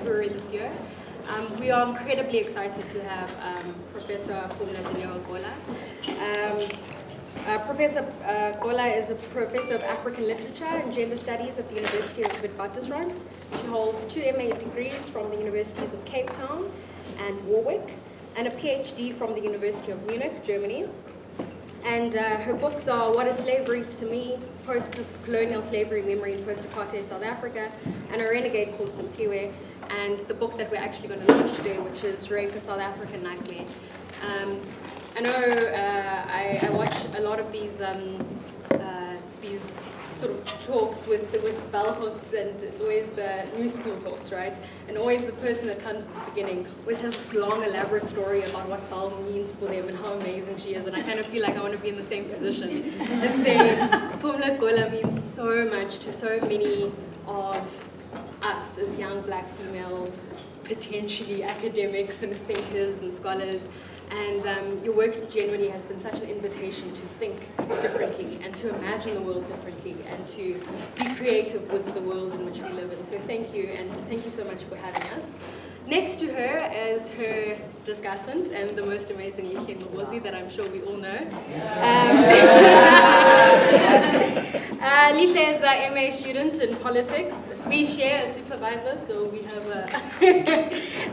UHURU this year. We are incredibly excited to have Professor Pumla Dineo Gqola. Professor Gqola is a professor of African literature and gender studies at the University of Witwatersrand. She holds 2 MA degrees from the Universities of Cape Town and Warwick, and a PhD from the University of Munich, Germany. And her books are What is Slavery to Me, Post-Colonial Slavery Memory in Post-Apartheid South Africa, and a renegade called Simpiwe, and the book that we're actually going to launch today, which is Rape, a South African Nightmare. I know I watch a lot of these sort of talks with bell hooks, and it's always the new school talks, right? And always the person that comes at the beginning always has this long, elaborate story about what bell means for them and how amazing she is, and I kind of feel like I want to be in the same position and say Pumla Gqola means so much to so many of us as young black females, potentially academics and thinkers and scholars. And your work generally has been such an invitation to think differently and to imagine the world differently and to be creative with the world in which we live in. So thank you, and thank you so much for having us. Next to her is her discussant and the most amazing Lihle Ngcobozi that I'm sure we all know. Lihle is an MA student in politics. We share a supervisor, so we have a...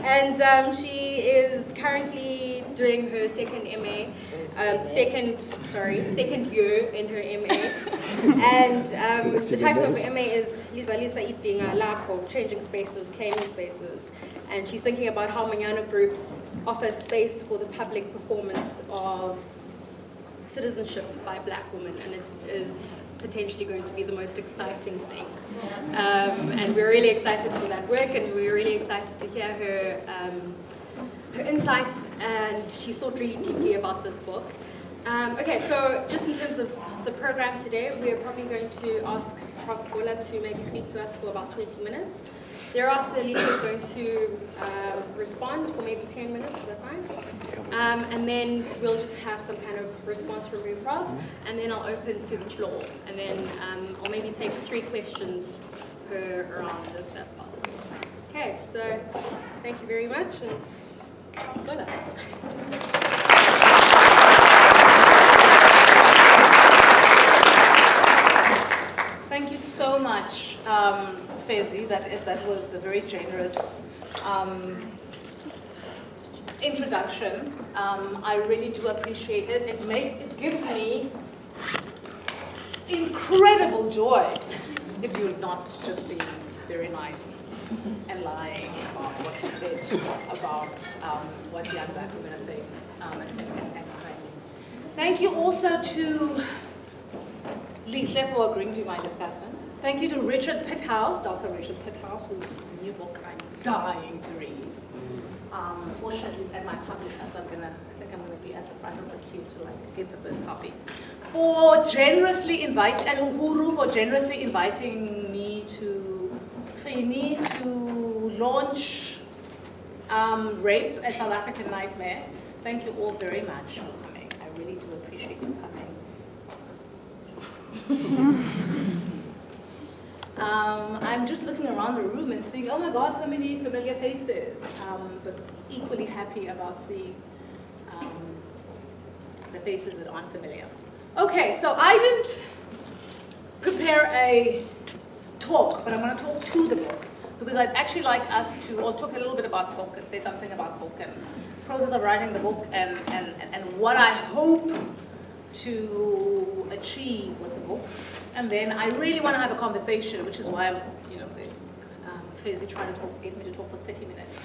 and she is currently doing her second MA, second year in her MA. And the title of her MA is Lisa Idinga Lako, Changing Spaces, Claiming Spaces. And she's thinking about how Manyana groups offer space for the public performance of citizenship by black women, and it is potentially going to be the most exciting thing. And we're really excited for that work, and we're really excited to hear her insights, and she's thought really deeply about this book. Okay, so just in terms of the program today, we're probably going to ask Prof Gqola to maybe speak to us for about 20 minutes. Thereafter, Lihle is going to respond for maybe 10 minutes, is that fine? And then we'll just have some kind of response from you, Prof, and then I'll open to the floor. And then I'll maybe take 3 questions per round, if that's possible. Okay, so thank you very much, and Prof Gqola. Thank you so much, Fezi. That was a very generous introduction. I really do appreciate it. It gives me incredible joy if you're not just being very nice and lying about what you said about what young black women are saying. Thank you also to Lihle for agreeing to be my discussant. Thank you to Richard Pitthouse, Dr. Richard Pitthouse, whose new book I'm dying to read. Fortunately, it's at my publisher, so I think I'm gonna be at the front of the queue to get the first copy. For generously inviting, and UHURU for generously inviting me to launch Rape, a South African Nightmare. Thank you all very much for coming. I really do appreciate you coming. I'm just looking around the room and seeing, oh my God, so many familiar faces, but equally happy about seeing the faces that aren't familiar. Okay, so I didn't prepare a talk, but I'm going to talk to the book, because I'd actually like us to all talk a little bit about the book and say something about the book and the process of writing the book and what I hope to achieve with the book. And then I really want to have a conversation, which is why I'm, Fezi trying to get me to talk for 30 minutes.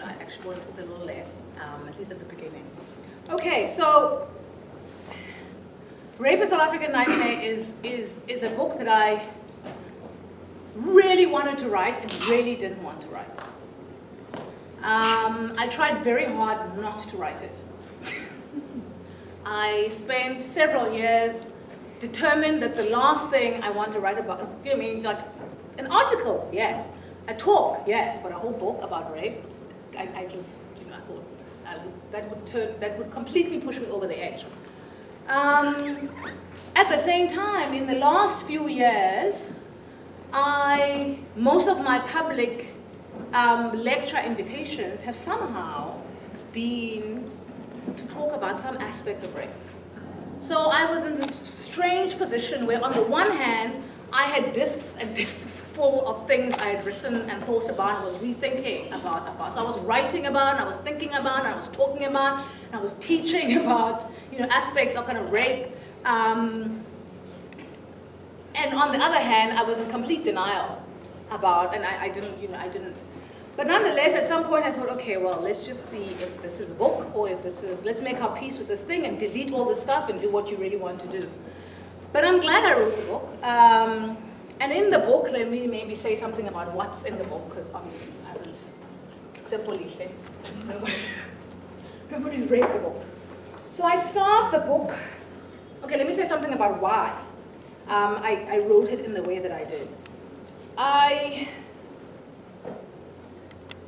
I actually want to talk a little less, at least at the beginning. Okay, so Rape, a South African Nightmare is a book that I really wanted to write and really didn't want to write. I tried very hard not to write it. I spent several years determined that the last thing I wanted to write about, I mean, like an article, yes, a talk, yes, but a whole book about rape, I just, I thought that would completely push me over the edge. At the same time, in the last few years, most of my public lecture invitations have somehow been to talk about some aspect of rape. So I was in this strange position where on the one hand, I had discs and discs full of things I had written and thought about and was rethinking about. So I was writing about, and I was thinking about, and I was talking about, and I was teaching about, aspects of kind of rape. And on the other hand, I was in complete denial about, and I didn't. But nonetheless, at some point I thought, okay, well, let's just see if this is a book or if this is, let's make our peace with this thing and delete all this stuff and do what you really want to do. But I'm glad I wrote the book. And in the book, let me maybe say something about what's in the book, because obviously I haven't, except for Lihle. Nobody's read the book. So I start the book, okay, let me say something about why I wrote it in the way that I did.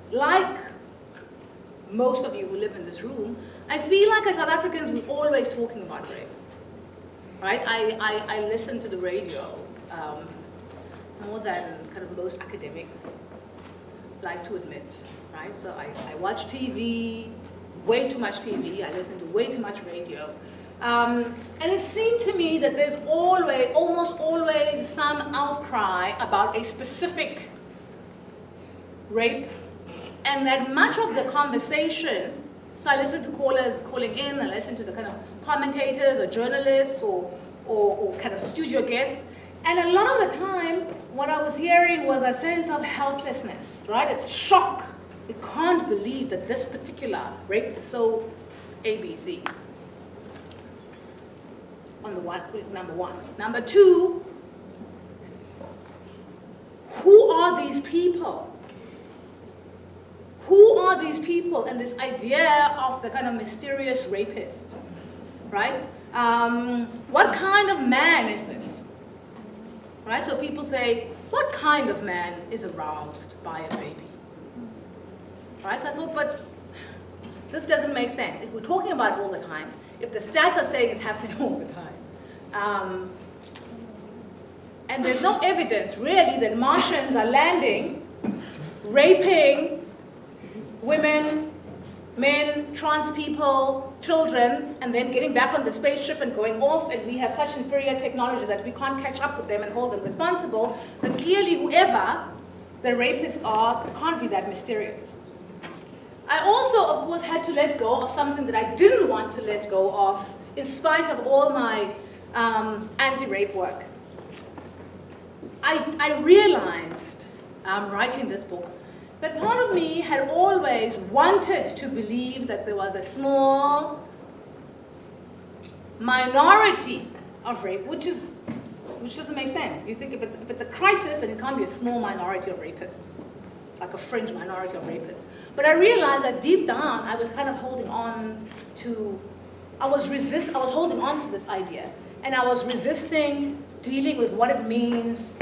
Like most of you who live in this room, I feel like as South Africans, we're always talking about rape, right? I listen to the radio more than kind of most academics like to admit, right? So I watch TV, way too much TV, I listen to way too much radio. And it seemed to me that there's almost always some outcry about a specific rape, and that much of the conversation, so I listen to callers calling in, I listen to the kind of commentators or journalists or kind of studio guests, and a lot of the time, what I was hearing was a sense of helplessness, right? It's shock. You can't believe that this particular rape is so ABC. Number one. Number two, who are these people? Who are these people and this idea of the kind of mysterious rapist, right? What kind of man is this? Right, so people say, what kind of man is aroused by a baby? Right, so I thought, but this doesn't make sense. If we're talking about it all the time, if the stats are saying it's happening all the time, and there's no evidence really that Martians are landing, raping women, men, trans people, children, and then getting back on the spaceship and going off, and we have such inferior technology that we can't catch up with them and hold them responsible, then clearly whoever the rapists are can't be that mysterious. I also, of course, had to let go of something that I didn't want to let go of in spite of all my anti-rape work. I realized, writing this book, that part of me had always wanted to believe that there was a small minority of rape, which doesn't make sense. You think if it's a crisis, then it can't be a small minority of rapists, like a fringe minority of rapists. But I realized that deep down, I was kind of holding on to, I was holding on to this idea, and I was resisting dealing with what it means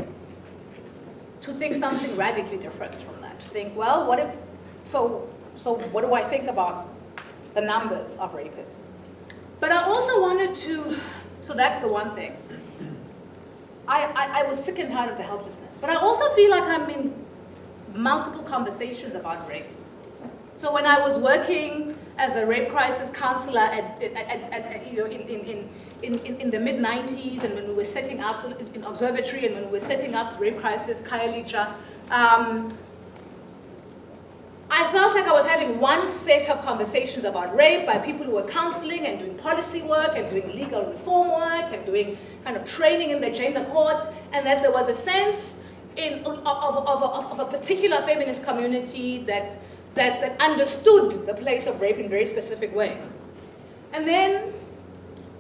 to think something radically different from that. To think, well, what if, so what do I think about the numbers of rapists? But I also wanted to, so that's the one thing. I was sick and tired of the helplessness. But I also feel like I'm in multiple conversations about rape. So when I was working as a rape crisis counselor in the mid-90s, and when we were setting up in Observatory, and when we were setting up rape crisis, Khayelitsha, I felt like I was having one set of conversations about rape by people who were counseling and doing policy work and doing legal reform work and doing kind of training in the gender court, and that there was a sense of a particular feminist community that understood the place of rape in very specific ways. And then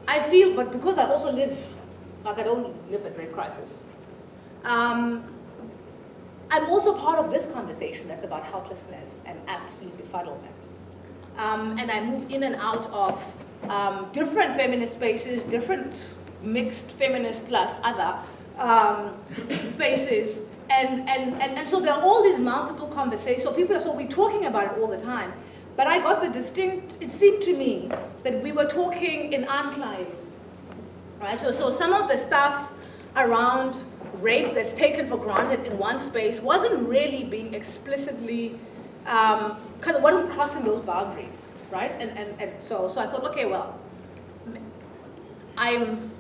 I feel, but because I also live, like I don't live at rape crisis, I'm also part of this conversation that's about helplessness and absolute befuddlement. And I move in and out of different feminist spaces, different mixed feminist plus other spaces. And so there are all these multiple conversations. So we're talking about it all the time. But I got the distinct, it seemed to me that we were talking in enclaves, right? So some of the stuff around rape that's taken for granted in one space wasn't really being explicitly, because it wasn't crossing those boundaries, right? And so I thought, okay, well, I'm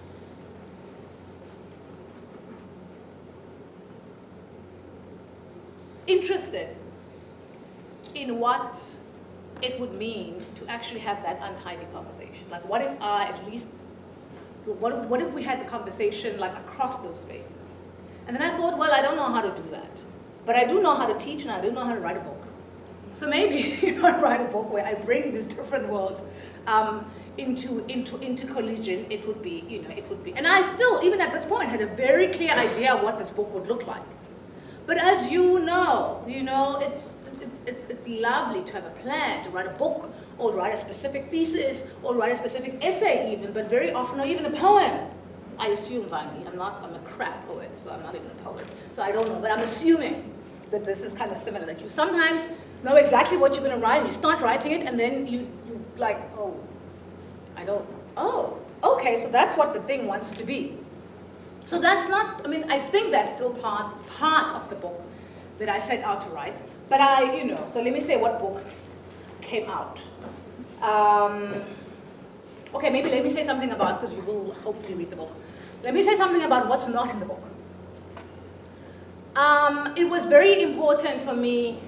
interested in what it would mean to actually have that untidy conversation. Like, what if what if we had the conversation like across those spaces? And then I thought, well, I don't know how to do that, but I do know how to teach and I do know how to write a book. So maybe if I write a book where I bring these different worlds into collision, it would be, it would be. And I still, even at this point, had a very clear idea of what this book would look like. But as you know, it's lovely to have a plan, to write a book, or write a specific thesis, or write a specific essay even, but very often, or even a poem. I assume by me, I'm a crap poet, so I'm not even a poet. So I don't know, but I'm assuming that this is kind of similar, that you sometimes know exactly what you're gonna write, and you start writing it, and then you like, oh, okay, so that's what the thing wants to be. So that's not, I think that's still part of the book that I set out to write. But so let me say what book came out. Okay, maybe let me say something about, because you will hopefully read the book. Let me say something about what's not in the book. It was very important for me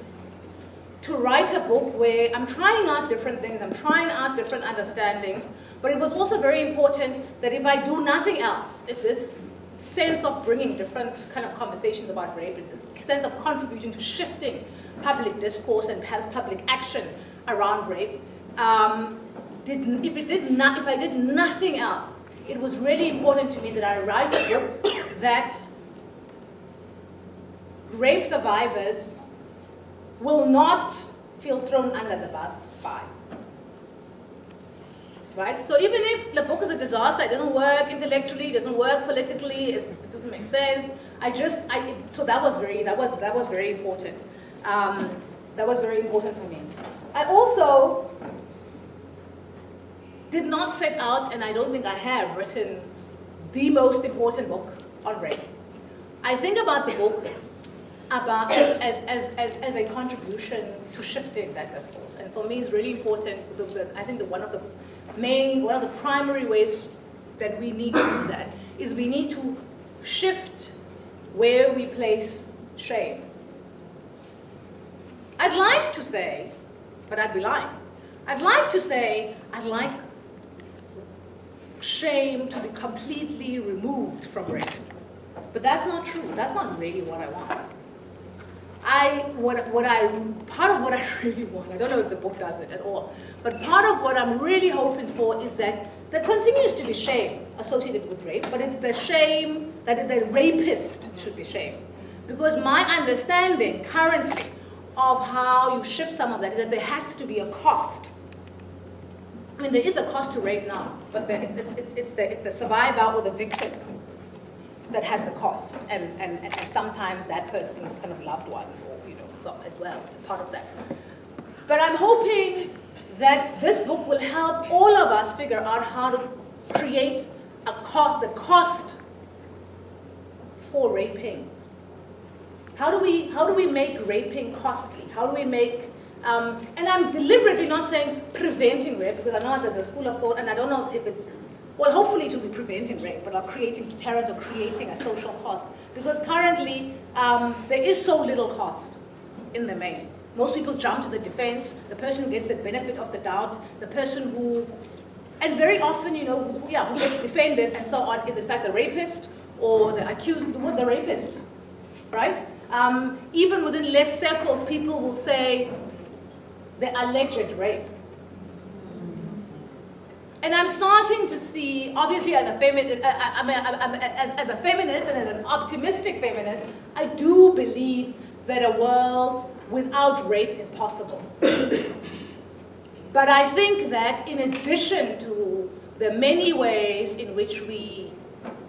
to write a book where I'm trying out different things, I'm trying out different understandings, but it was also very important that if I do nothing else, if this sense of bringing different kind of conversations about rape, this sense of contributing to shifting public discourse and perhaps public action around rape, if I did nothing else, it was really important to me that I write a book that rape survivors will not feel thrown under the bus by. Right? So even if the book is a disaster, it doesn't work intellectually, it doesn't work politically, it doesn't make sense. So that was very important. That was very important for me. I also did not set out, and I don't think I have written the most important book on rape. I think about the book as a contribution to shifting that discourse, and for me it's really important. I think that one of the primary ways that we need to do that is we need to shift where we place shame. I'd like to say, but I'd be lying. I'd like to say I'd like shame to be completely removed from rape. But that's not true. That's not really what I want. Part of what I really want, I don't know if the book does it at all, but part of what I'm really hoping for is that there continues to be shame associated with rape, but it's the shame that the rapist should be shamed. Because my understanding currently of how you shift some of that is that there has to be a cost. There is a cost to rape now, but it's the survivor or the victim that has the cost, and sometimes that person's kind of loved ones, or so as well, part of that. But I'm hoping that this book will help all of us figure out how to create the cost for raping. How do we make raping costly? How do we make, and I'm deliberately not saying preventing rape, because I know there's a school of thought, and I don't know if it's, well, hopefully it will be preventing rape, but not creating deterrence or creating a social cost. Because currently, there is so little cost in the main. Most people jump to the defense, the person who gets the benefit of the doubt, the person who, and very often, who gets defended and so on is in fact the rapist or the accused, the rapist, right? Even within left circles, people will say the alleged rape. And I'm starting to see, obviously as a feminist, as a feminist and as an optimistic feminist, I do believe that a world without rape is possible. But I think that in addition to the many ways in which we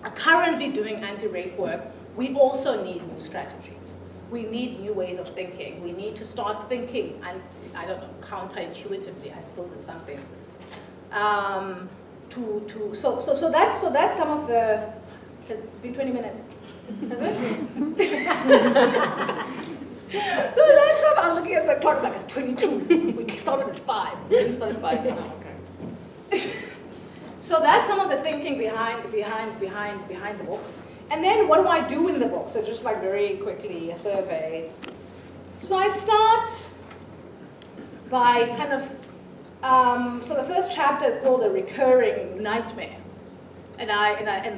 are currently doing anti-rape work, we also need new strategies. We need new ways of thinking. We need to start thinking, and I don't know, counterintuitively, I suppose in some senses. So that's some of the, it's been 20 minutes. Is it? So that's up. I'm looking at the clock like it's 22. We started at 5. We didn't start at 5. Oh, okay. So that's some of the thinking behind the book. And then what do I do in the book? So just like very quickly, a survey. So I start by kind of, so the first chapter is called A Recurring Nightmare. And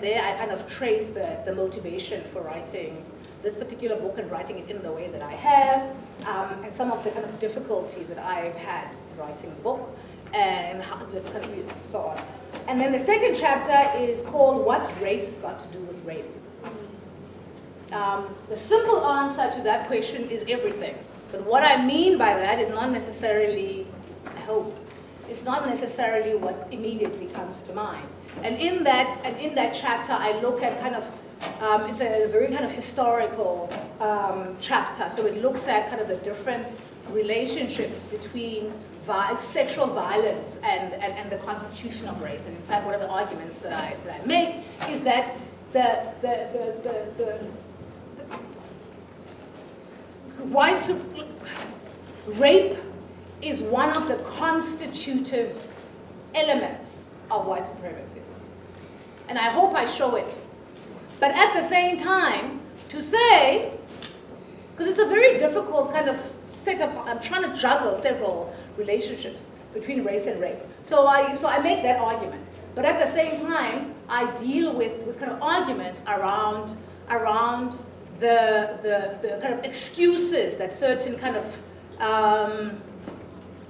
there I kind of trace the motivation for writing this particular book and writing it in the way that I have, and some of the kind of difficulty that I've had writing the book, and how to kind of, so on. And then the second chapter is called What's Race Got to Do with Rape? The simple answer to that question is everything. But what I mean by that is not necessarily, I hope, it's not necessarily what immediately comes to mind. And in that chapter, I look at kind of, it's a very kind of historical chapter. So it looks at kind of the different relationships between sexual violence and the constitution of race. And in fact, one of the arguments that I make is that the rape is one of the constitutive elements of white supremacy. And I hope I show it. But at the same time, to say, because it's a very difficult kind of setup, I'm trying to juggle several relationships between race and rape. So I make that argument. But at the same time, I deal with kind of arguments around the kind of excuses that certain kind of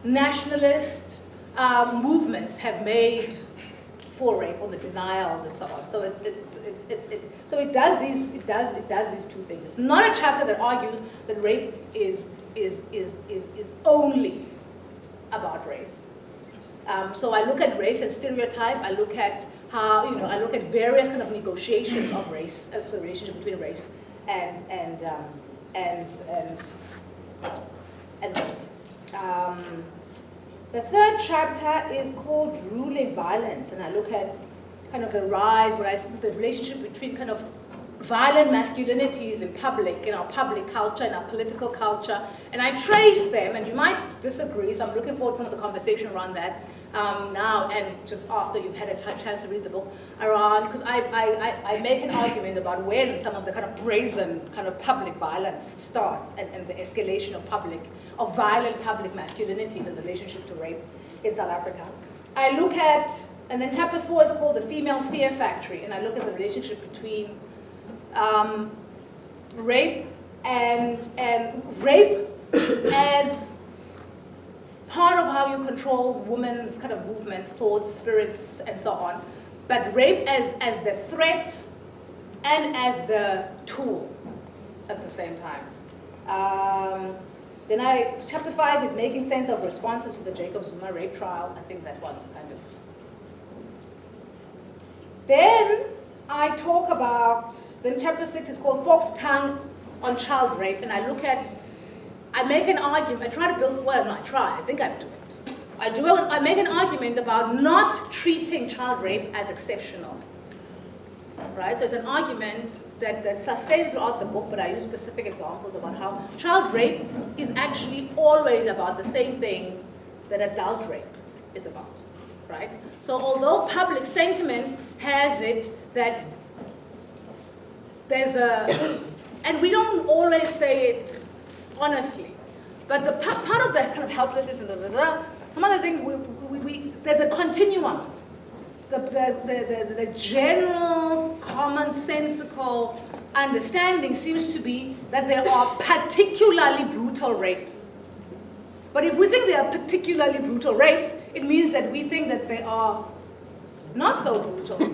nationalist movements have made for rape, or the denials and so on. So it does these two things. It's not a chapter that argues that rape is only about race. So I look at race and stereotype. I look at how, I look at various kind of negotiations of race, the relationship between race and the third chapter is called Ruling Violence, and I look at kind of the rise, the relationship between kind of violent masculinities in public, in our public culture, in our political culture, and I trace them, and you might disagree, so I'm looking forward to some of the conversation around that now, and just after you've had a chance to read the book, around, because I make an argument about when some of the kind of brazen kind of public violence starts, and the escalation of violent public masculinities in relationship to rape in South Africa. I look at, and then chapter 4 is called The Female Fear Factory, and I look at the relationship between rape and rape as part of how you control women's kind of movements, thoughts, spirits, and so on, but rape as the threat and as the tool at the same time. Then chapter 5 is making sense of responses to the Jacob Zuma rape trial. I think that one's kind of. Then I talk about, then chapter 6 is called Forked Tongue on Child Rape, and I make an argument, I try to build, well, not try, I think I do it. I make an argument about not treating child rape as exceptional. Right? So it's an argument that's sustained throughout the book, but I use specific examples about how child rape is actually always about the same things that adult rape is about. Right? So although public sentiment has it that there's and we don't always say it honestly, but the part of the kind of helplessness and some other things, there's a continuum. The general commonsensical understanding seems to be that there are particularly brutal rapes. But if we think there are particularly brutal rapes, it means that we think that there are not so brutal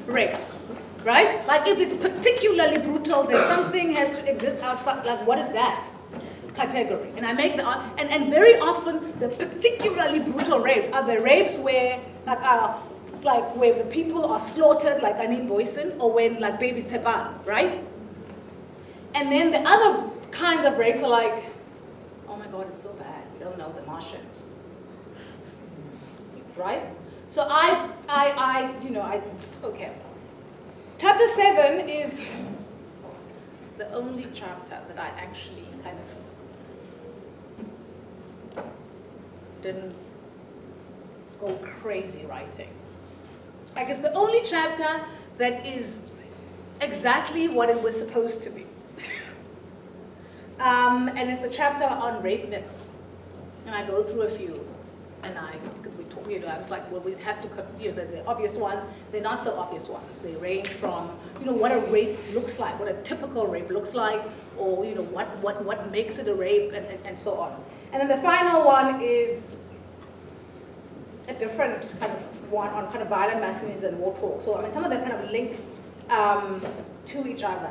rapes, right? Like if it's particularly brutal, then something has to exist outside, like what is that category? And I make and very often the particularly brutal rapes are the rapes where like where the people are slaughtered, like Annie Boyson, or when like baby Tsepan, right? And then the other kinds of rapes are like, oh my God, it's so bad. We don't know, the Martians, right? So okay. Chapter 7 is the only chapter that I actually kind of didn't go crazy writing. Like, it's the only chapter that is exactly what it was supposed to be. And it's a chapter on rape myths. And I go through a few, and we talk, I was like, well, we have to, the obvious ones, they're not so obvious ones. They range from, what a rape looks like, what a typical rape looks like, or, what makes it a rape, and so on. And then the final one is a different kind of one on kind of violent masculinities and war talk. So, I mean, some of them kind of link to each other.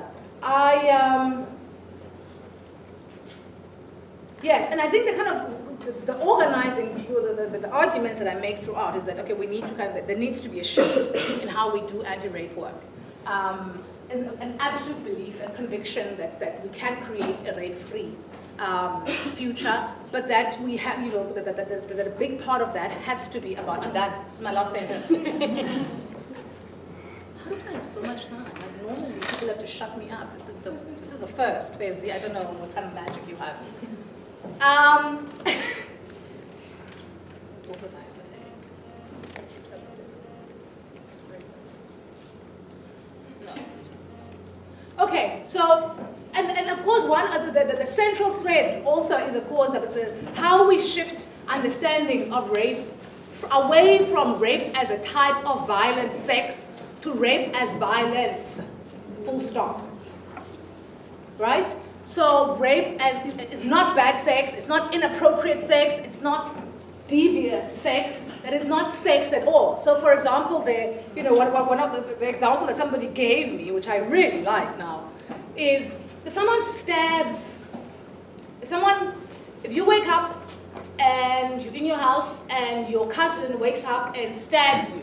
Yes, and I think the kind of, the organizing, the arguments that I make throughout is that, okay, we need to kind of, there needs to be a shift in how we do anti-rape work. An absolute belief and conviction that we can create a rape-free future, but that we have, that a big part of that has to be about, and that's my last sentence. How do I have so much time? Like, normally people have to shut me up. This is the first phase. I don't know what kind of magic you have. What was I saying? No. Okay, so, and of course, one other, the central thread also is, of course, how we shift understandings of rape away from rape as a type of violent sex to rape as violence, full stop. Right? So rape is not bad sex, it's not inappropriate sex, it's not devious sex, that is not sex at all. So for example, one of the example that somebody gave me, which I really like now, is if someone stabs, if you wake up and you're in your house and your cousin wakes up and stabs you,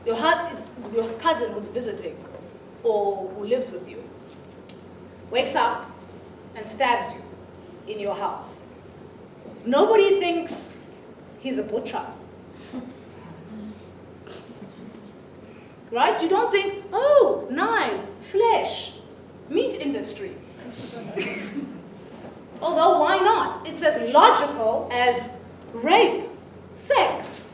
your cousin who's visiting or who lives with you, wakes up and stabs you in your house. Nobody thinks he's a butcher. Right? You don't think, oh, knives, flesh, meat industry. Although, why not? It's as logical as rape, sex.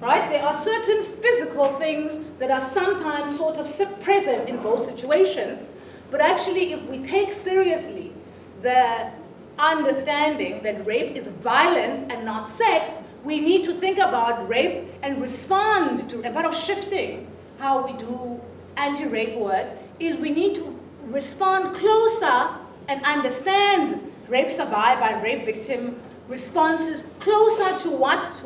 Right? There are certain physical things that are sometimes sort of present in both situations. But actually, if we take seriously the understanding that rape is violence and not sex, we need to think about rape and respond to, and part of shifting how we do anti-rape work is we need to respond closer and understand rape survivor and rape victim responses closer to what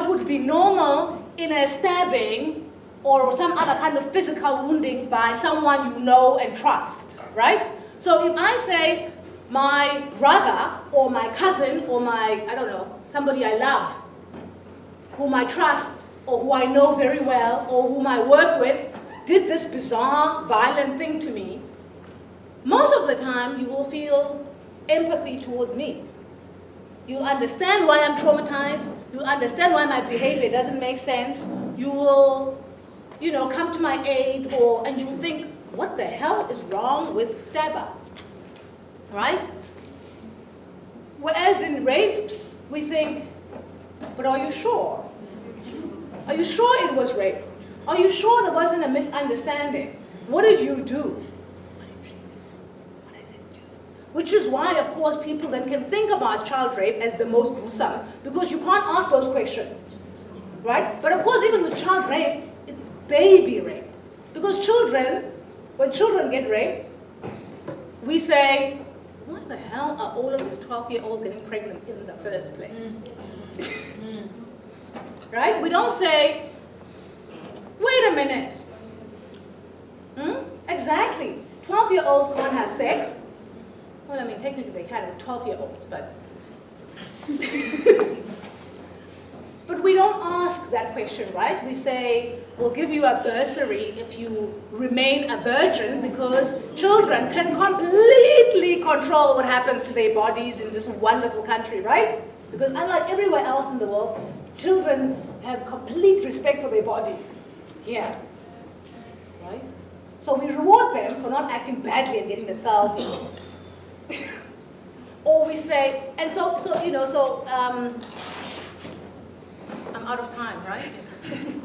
would be normal in a stabbing or some other kind of physical wounding by someone you know and trust, right? So if I say my brother or my cousin or somebody I love, whom I trust or who I know very well or whom I work with, did this bizarre, violent thing to me, most of the time you will feel empathy towards me. You understand why I'm traumatized, you understand why my behavior doesn't make sense, you will come to my aid, and you think, what the hell is wrong with stabber, right? Whereas in rapes, we think, but are you sure? Are you sure it was rape? Are you sure there wasn't a misunderstanding? What did you do? What did it do? Which is why, of course, people then can think about child rape as the most gruesome, because you can't ask those questions, right? But of course, even with child rape, baby rape. Because when children get raped, we say, why the hell are all of these 12-year-olds getting pregnant in the first place? Right? We don't say, wait a minute. Exactly. 12-year-olds can't have sex. Well, I mean, technically they can have 12-year-olds, but... But we don't ask that question, right? We say, we'll give you a bursary if you remain a virgin, because children can completely control what happens to their bodies in this wonderful country, right? Because unlike everywhere else in the world, children have complete respect for their bodies. Yeah. So we reward them for not acting badly and getting themselves, or we say, and so I'm out of time, right?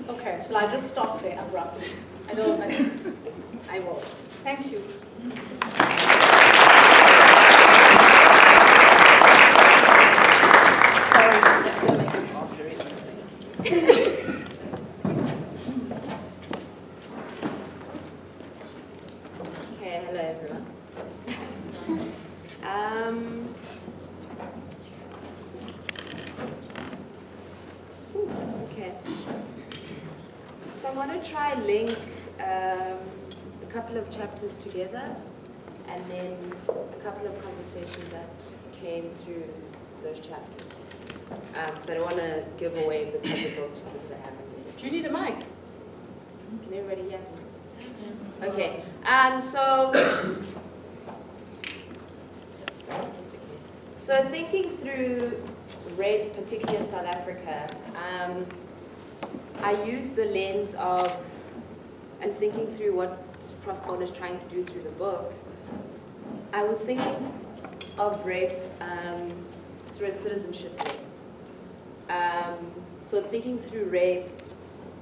Okay, so I just stop there abruptly. I will. Thank you. Sorry, I'm going to make it after it. Okay, hello everyone. Okay. So I want to try link a couple of chapters together, and then a couple of conversations that came through those chapters. Because I don't want to give away the typical to people that haven't read it. Do you need a mic? Can everybody hear me? Okay. So thinking through rape, particularly in South Africa, I use the lens of, and thinking through what Prof Pumla is trying to do through the book, I was thinking of rape through a citizenship lens. So it's thinking through rape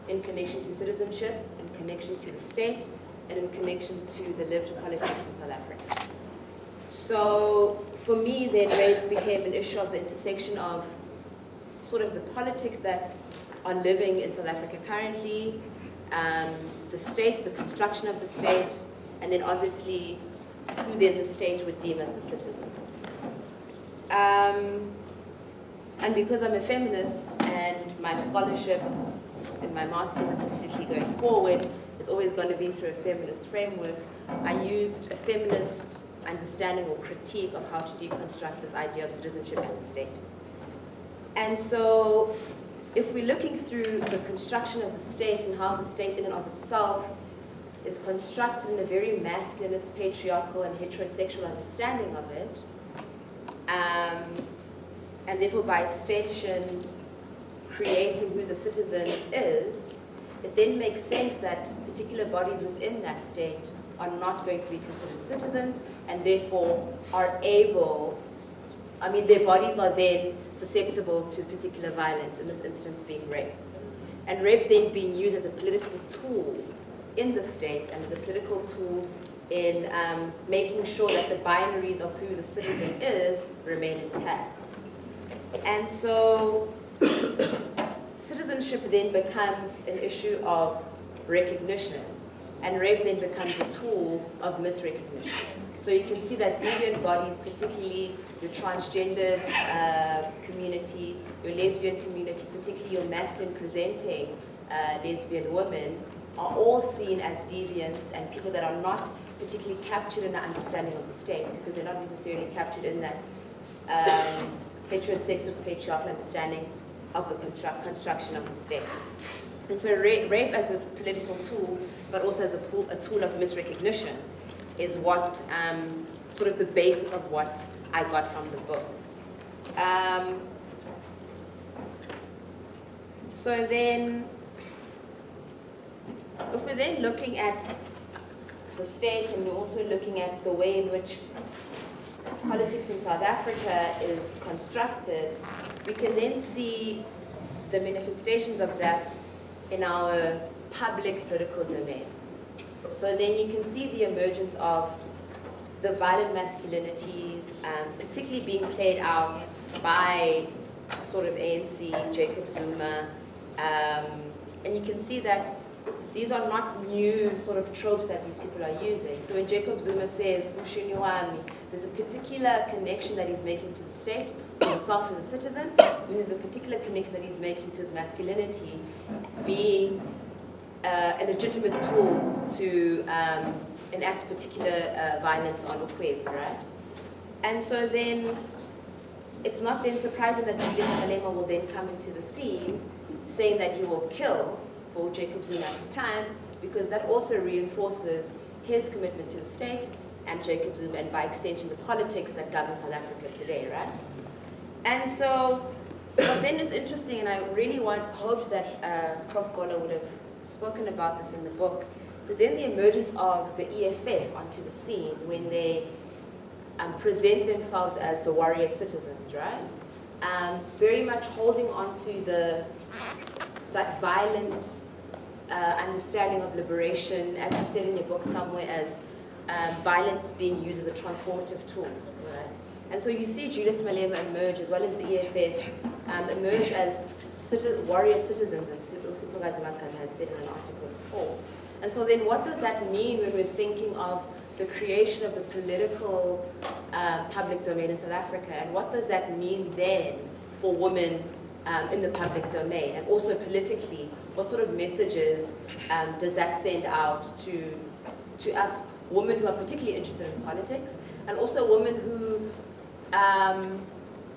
in connection to citizenship, in connection to the state, and in connection to the lived politics in South Africa. So for me, then, rape became an issue of the intersection of sort of the politics that are living in South Africa currently, the state, the construction of the state, and then obviously who then the state would deem as the citizen. And because I'm a feminist and my scholarship and my master's and particularly going forward is always going to be through a feminist framework, I used a feminist understanding or critique of how to deconstruct this idea of citizenship and the state. And so if we're looking through the construction of the state and how the state in and of itself is constructed in a very masculinist, patriarchal, and heterosexual understanding of it, and therefore by extension creating who the citizen is, it then makes sense that particular bodies within that state are not going to be considered citizens and therefore are able, their bodies are then susceptible to particular violence, in this instance being rape. And rape then being used as a political tool in the state and as a political tool in making sure that the binaries of who the citizen is remain intact. And so citizenship then becomes an issue of recognition, and rape then becomes a tool of misrecognition. So you can see that deviant bodies, particularly your transgendered community, your lesbian community, particularly your masculine presenting lesbian women, are all seen as deviants and people that are not particularly captured in the understanding of the state, because they're not necessarily captured in that heterosexist patriarchal understanding of the construction of the state. And so rape as a political tool, but also as a tool of misrecognition, is what sort of the basis of what I got from the book. So then, if we're then looking at the state and we're also looking at the way in which politics in South Africa is constructed, we can then see the manifestations of that in our public political domain. So then you can see the emergence of the violent masculinities, particularly being played out by sort of ANC, Jacob Zuma, and you can see that these are not new sort of tropes that these people are using. So when Jacob Zuma says, "Ushinywami," there's a particular connection that he's making to the state, to himself as a citizen, and there's a particular connection that he's making to his masculinity, being a legitimate tool to enact particular violence on Ukwezi, right? And so then, it's not then surprising that Julius Malema will then come into the scene saying that he will kill for Jacob Zuma at the time, because that also reinforces his commitment to the state and Jacob Zuma, and by extension the politics that govern South Africa today, right? And so what then is interesting, and I really hoped that Prof Gqola would have spoken about this in the book, is then the emergence of the EFF onto the scene when they present themselves as the warrior citizens, right? Very much holding on to that violent understanding of liberation, as you said in your book somewhere, as violence being used as a transformative tool, right? And so you see Julius Malema emerge, as well as the EFF, emerge as warrior citizens, as Supervisor Makanda had said in an article before. And so then what does that mean when we're thinking of the creation of the political public domain in South Africa, and what does that mean then for women in the public domain? And also politically, what sort of messages does that send out to us women who are particularly interested in politics, and also women who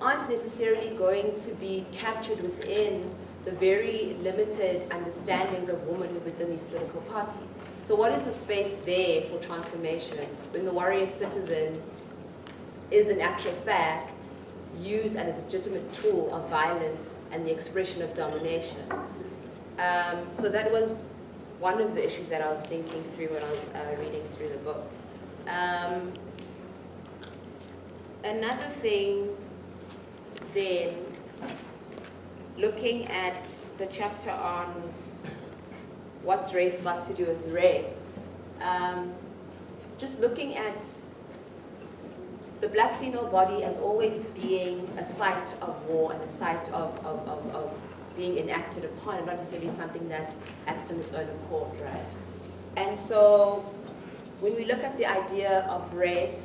aren't necessarily going to be captured within the very limited understandings of womanhood within these political parties. So what is the space there for transformation when the warrior citizen is in actual fact used as a legitimate tool of violence and the expression of domination? So that was one of the issues that I was thinking through when I was reading through the book. Another thing then, looking at the chapter on what's race got to do with rape, just looking at the black female body as always being a site of war and a site of being enacted upon, and not necessarily something that acts on its own accord, right? And so when we look at the idea of rape,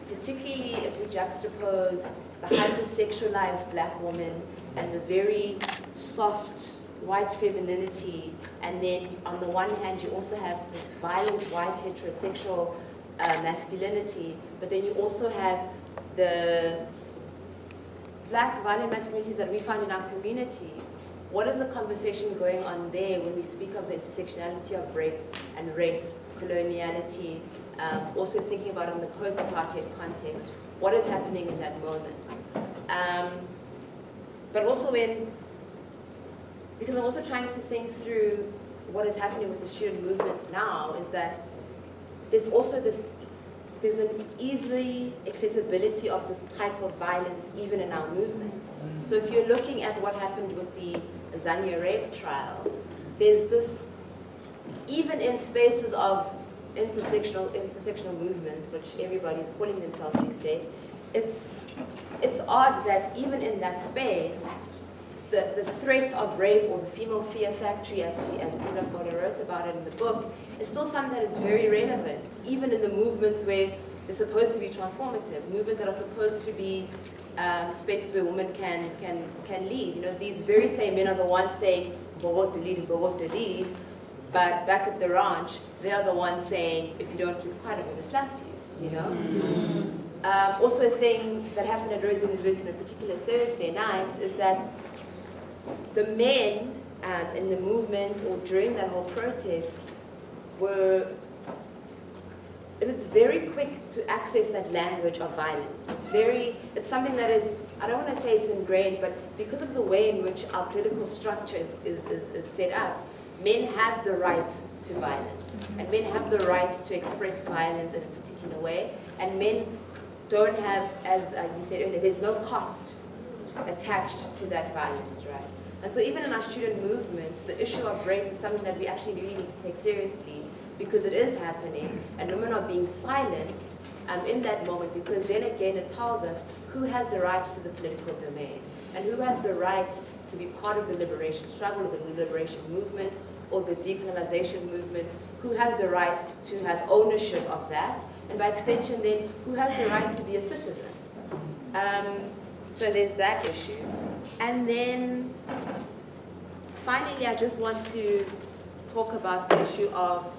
particularly if we juxtapose the hypersexualized black woman and the very soft white femininity, and then on the one hand you also have this violent white heterosexual masculinity, but then you also have the black violent masculinities that we find in our communities. What is the conversation going on there when we speak of the intersectionality of rape and race, coloniality, also thinking about it in the post-apartheid context? What is happening in that moment? But also because I'm also trying to think through what is happening with the student movements now, is that there's also there's an easy accessibility of this type of violence even in our movements. So if you're looking at what happened with the Azania rape trial, there's this, even in spaces of intersectional movements, which everybody's calling themselves these days, it's odd that even in that space, the threat of rape, or the female fear factory, as Prof Gqola wrote about it in the book, is still something that is very relevant, even in the movements where they're supposed to be transformative, movements that are supposed to be spaces where women can lead. You know, these very same men are the ones saying, "Bogot to lead," but back at the ranch, they are the ones saying, "If you don't do quite, I'm going to slap you." You know. Also, a thing that happened at Rose University on a particular Thursday night is that the men in the movement, or during that whole protest, it was very quick to access that language of violence. It's something that is, I don't want to say it's ingrained, but because of the way in which our political structure is set up, men have the right to violence, and men have the right to express violence in a particular way, and men don't have, as you said earlier, there's no cost attached to that violence, right? And so even in our student movements, the issue of rape is something that we actually really need to take seriously, because it is happening, and women are being silenced in that moment, because then again it tells us who has the right to the political domain, and who has the right to be part of the liberation struggle, or the liberation movement, or the decolonization movement, who has the right to have ownership of that, and by extension then, who has the right to be a citizen. So there's that issue. And then finally, I just want to talk about the issue of